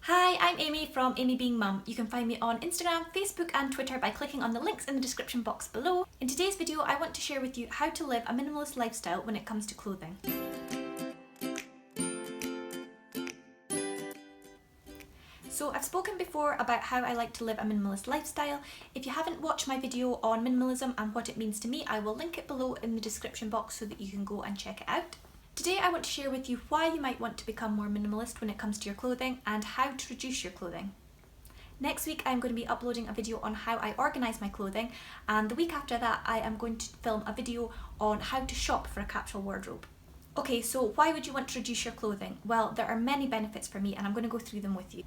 Hi, I'm Amy from Amy Being Mum. You can find me on Instagram, Facebook and Twitter by clicking on the links in the description box below. In today's video, I want to share with you how to live a minimalist lifestyle when it comes to clothing. So I've spoken before about how I like to live a minimalist lifestyle. If you haven't watched my video on minimalism and what it means to me, I will link it below in the description box so that you can go and check it out. Today I want to share with you why you might want to become more minimalist when it comes to your clothing and how to reduce your clothing. Next week I'm going to be uploading a video on how I organise my clothing, and the week after that I am going to film a video on how to shop for a capsule wardrobe. Okay, so why would you want to reduce your clothing? Well, there are many benefits for me and I'm going to go through them with you.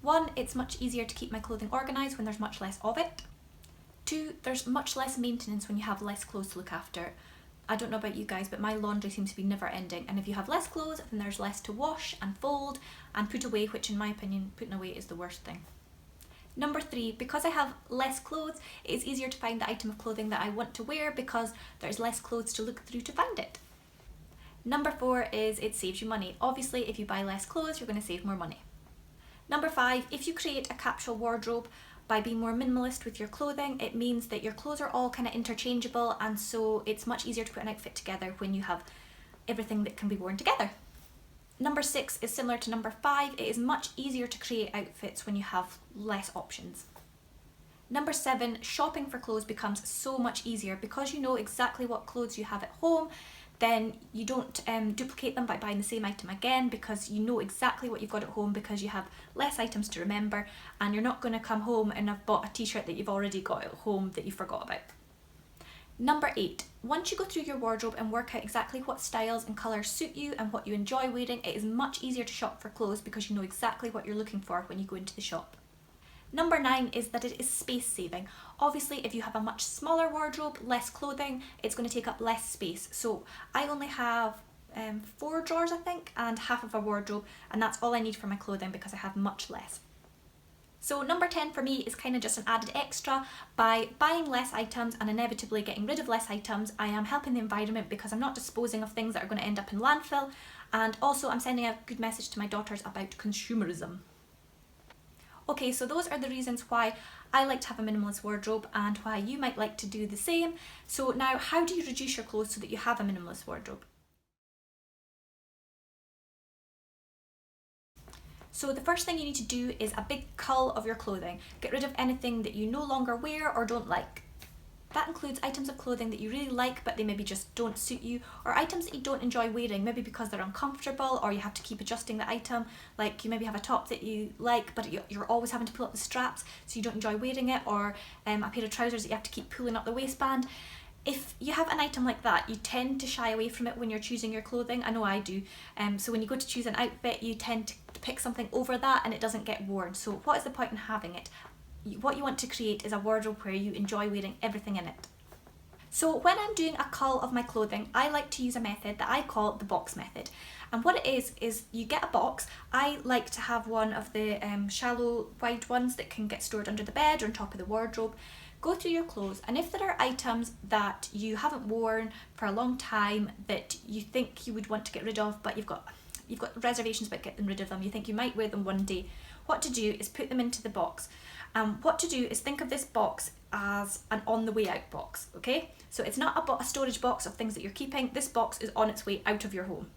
1, it's much easier to keep my clothing organised when there's much less of it. 2, there's much less maintenance when you have less clothes to look after. I don't know about you guys, but my laundry seems to be never ending, and if you have less clothes, then there's less to wash and fold and put away, which in my opinion, putting away is the worst thing. Number 3, because I have less clothes, it is easier to find the item of clothing that I want to wear because there's less clothes to look through to find it. Number 4 is it saves you money. Obviously, if you buy less clothes, you're going to save more money. Number 5, if you create a capsule wardrobe, by being more minimalist with your clothing, it means that your clothes are all kind of interchangeable, and so it's much easier to put an outfit together when you have everything that can be worn together. Number 6 is similar to number 5. It is much easier to create outfits when you have less options. Number 7, shopping for clothes becomes so much easier because you know exactly what clothes you have at home. Then you don't duplicate them by buying the same item again because you know exactly what you've got at home because you have less items to remember, and you're not going to come home and have bought a t-shirt that you've already got at home that you forgot about. Number 8, once you go through your wardrobe and work out exactly what styles and colours suit you and what you enjoy wearing, it is much easier to shop for clothes because you know exactly what you're looking for when you go into the shop. Number 9 is that it is space saving. Obviously, if you have a much smaller wardrobe, less clothing, it's going to take up less space. So I only have 4 drawers, I think, and half of a wardrobe, and that's all I need for my clothing because I have much less. So number 10 for me is kind of just an added extra. By buying less items and inevitably getting rid of less items, I am helping the environment because I'm not disposing of things that are going to end up in landfill, and also I'm sending a good message to my daughters about consumerism. Okay, so those are the reasons why I like to have a minimalist wardrobe and why you might like to do the same. So now, how do you reduce your clothes so that you have a minimalist wardrobe? So the first thing you need to do is a big cull of your clothing. Get rid of anything that you no longer wear or don't like. That includes items of clothing that you really like but they maybe just don't suit you, or items that you don't enjoy wearing, maybe because they're uncomfortable or you have to keep adjusting the item. Like you maybe have a top that you like but you're always having to pull up the straps so you don't enjoy wearing it, or a pair of trousers that you have to keep pulling up the waistband. If you have an item like that, you tend to shy away from it when you're choosing your clothing. I know I do. So when you go to choose an outfit, you tend to pick something over that and it doesn't get worn. So what is the point in having it? What you want to create is a wardrobe where you enjoy wearing everything in it. So when I'm doing a cull of my clothing, I like to use a method that I call the box method. And what it is you get a box. I like to have one of the shallow wide ones that can get stored under the bed or on top of the wardrobe. Go through your clothes, and if there are items that you haven't worn for a long time that you think you would want to get rid of, but you've got reservations about getting rid of them, you think you might wear them one day, what to do is put them into the box. What to do is think of this box as an on the way out box, okay? So it's not a storage box of things that you're keeping. This box is on its way out of your home.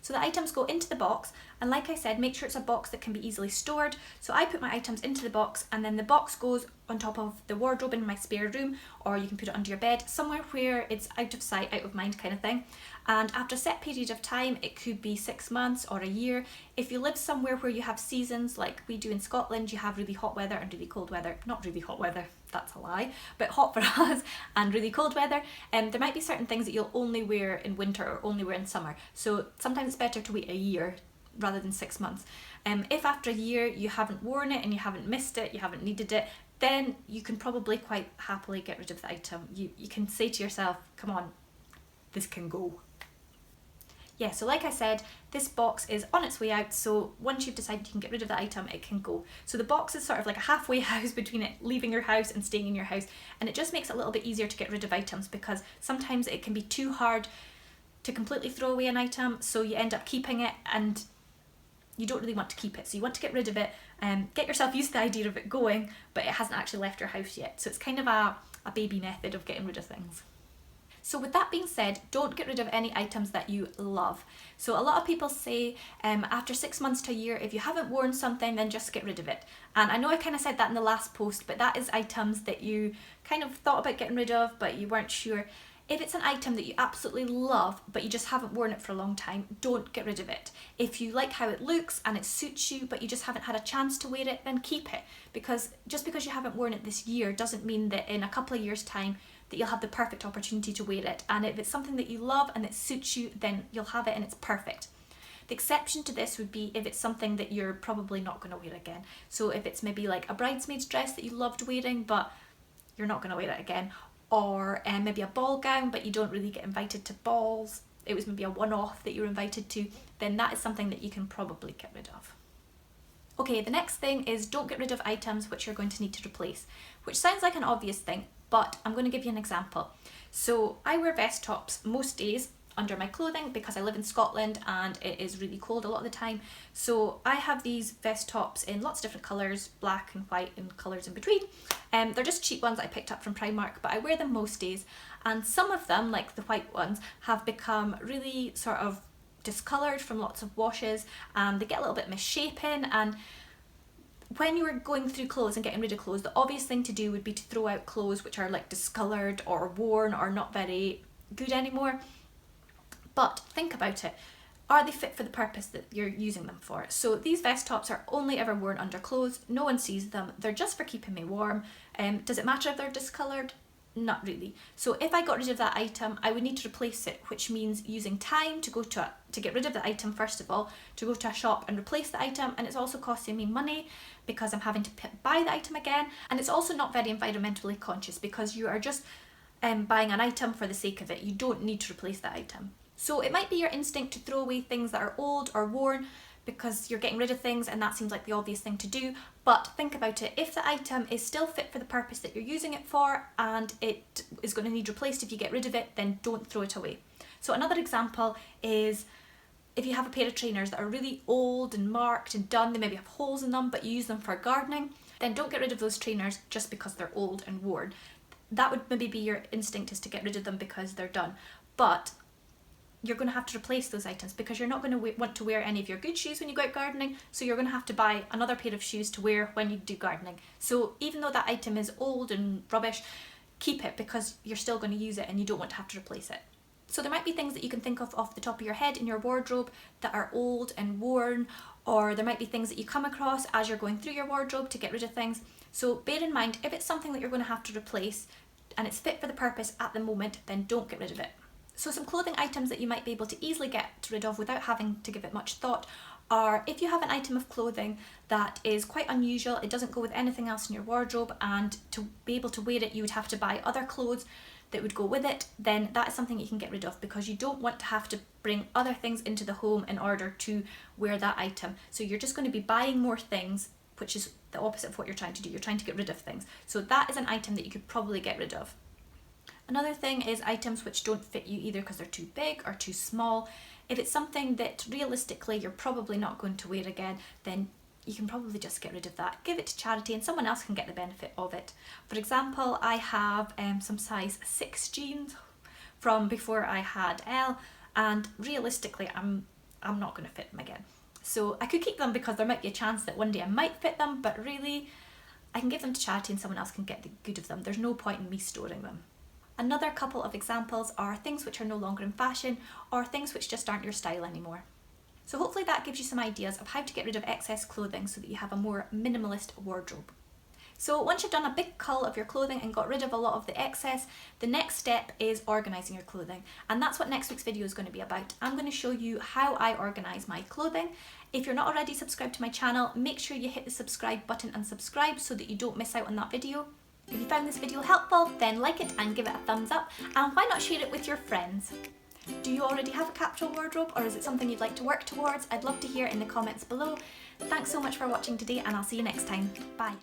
So the items go into the box, and like I said, make sure it's a box that can be easily stored. So I put my items into the box, and then the box goes on top of the wardrobe in my spare room, or you can put it under your bed, somewhere where it's out of sight, out of mind kind of thing. And after a set period of time, it could be 6 months or a year. If you live somewhere where you have seasons like we do in Scotland, you have really hot weather and really cold weather. Not really hot weather, that's a lie, but hot for us, and really cold weather. There might be certain things that you'll only wear in winter or only wear in summer. So sometimes it's better to wait a year rather than 6 months. If after a year you haven't worn it and you haven't missed it, you haven't needed it, then you can probably quite happily get rid of the item. You can say to yourself, come on, this can go. Yeah, so like I said, this box is on its way out, so once you've decided you can get rid of the item, it can go. So the box is sort of like a halfway house between it leaving your house and staying in your house, and it just makes it a little bit easier to get rid of items because sometimes it can be too hard to completely throw away an item, so you end up keeping it, and you don't really want to keep it. So you want to get rid of it, get yourself used to the idea of it going, but it hasn't actually left your house yet. So it's kind of a baby method of getting rid of things. So with that being said, don't get rid of any items that you love. So a lot of people say after 6 months to a year, if you haven't worn something, then just get rid of it. And I know I kind of said that in the last post, but that is items that you kind of thought about getting rid of, but you weren't sure. If it's an item that you absolutely love, but you just haven't worn it for a long time, don't get rid of it. If you like how it looks and it suits you, but you just haven't had a chance to wear it, then keep it. Because just because you haven't worn it this year doesn't mean that in a couple of years' time that you'll have the perfect opportunity to wear it. And if it's something that you love and it suits you, then you'll have it and it's perfect. The exception to this would be if it's something that you're probably not going to wear again. So if it's maybe like a bridesmaid's dress that you loved wearing, but you're not going to wear it again, or maybe a ball gown, but you don't really get invited to balls, it was maybe a one-off that you were invited to, then that is something that you can probably get rid of. Okay, the next thing is don't get rid of items which you're going to need to replace, which sounds like an obvious thing, but I'm going to give you an example. So I wear vest tops most days under my clothing because I live in Scotland and it is really cold a lot of the time. So I have these vest tops in lots of different colours, black and white and colours in between. They're just cheap ones I picked up from Primark, but I wear them most days. And some of them, like the white ones, have become really sort of discoloured from lots of washes, and they get a little bit misshapen. And when you are going through clothes and getting rid of clothes, the obvious thing to do would be to throw out clothes which are like discoloured or worn or not very good anymore. But think about it. Are they fit for the purpose that you're using them for? So these vest tops are only ever worn under clothes. No one sees them. They're just for keeping me warm. Does it matter if they're discoloured? Not really. So if I got rid of that item, I would need to replace it, which means using time to get rid of the item first of all, to go to a shop and replace the item, and it's also costing me money because I'm having to buy the item again, and it's also not very environmentally conscious because you are just buying an item for the sake of it. You don't need to replace the item. So it might be your instinct to throw away things that are old or worn because you're getting rid of things and that seems like the obvious thing to do, but think about it. If the item is still fit for the purpose that you're using it for and it is going to need replaced if you get rid of it, then don't throw it away. So another example is if you have a pair of trainers that are really old and marked and done, they maybe have holes in them, but you use them for gardening, then don't get rid of those trainers just because they're old and worn. That would maybe be your instinct, is to get rid of them because they're done. But you're going to have to replace those items because you're not going to want to wear any of your good shoes when you go out gardening, so you're going to have to buy another pair of shoes to wear when you do gardening. So even though that item is old and rubbish, keep it because you're still going to use it and you don't want to have to replace it. So there might be things that you can think of off the top of your head in your wardrobe that are old and worn, or there might be things that you come across as you're going through your wardrobe to get rid of things. So bear in mind, if it's something that you're going to have to replace and it's fit for the purpose at the moment, then don't get rid of it. So some clothing items that you might be able to easily get rid of without having to give it much thought are if you have an item of clothing that is quite unusual, it doesn't go with anything else in your wardrobe, and to be able to wear it you would have to buy other clothes that would go with it, then that is something you can get rid of because you don't want to have to bring other things into the home in order to wear that item. So you're just going to be buying more things, which is the opposite of what you're trying to do. You're trying to get rid of things. So that is an item that you could probably get rid of. Another thing is items which don't fit you either because they're too big or too small. If it's something that realistically you're probably not going to wear again, then you can probably just get rid of that. Give it to charity and someone else can get the benefit of it. For example, I have some size 6 jeans from before I had L, and realistically I'm not going to fit them again. So I could keep them because there might be a chance that one day I might fit them, but really I can give them to charity and someone else can get the good of them. There's no point in me storing them. Another couple of examples are things which are no longer in fashion or things which just aren't your style anymore. So hopefully that gives you some ideas of how to get rid of excess clothing so that you have a more minimalist wardrobe. So once you've done a big cull of your clothing and got rid of a lot of the excess, the next step is organising your clothing. And that's what next week's video is going to be about. I'm going to show you how I organise my clothing. If you're not already subscribed to my channel, make sure you hit the subscribe button and subscribe so that you don't miss out on that video. If you found this video helpful, then like it and give it a thumbs up, and why not share it with your friends? Do you already have a capsule wardrobe, or is it something you'd like to work towards? I'd love to hear in the comments below. Thanks so much for watching today, and I'll see you next time. Bye.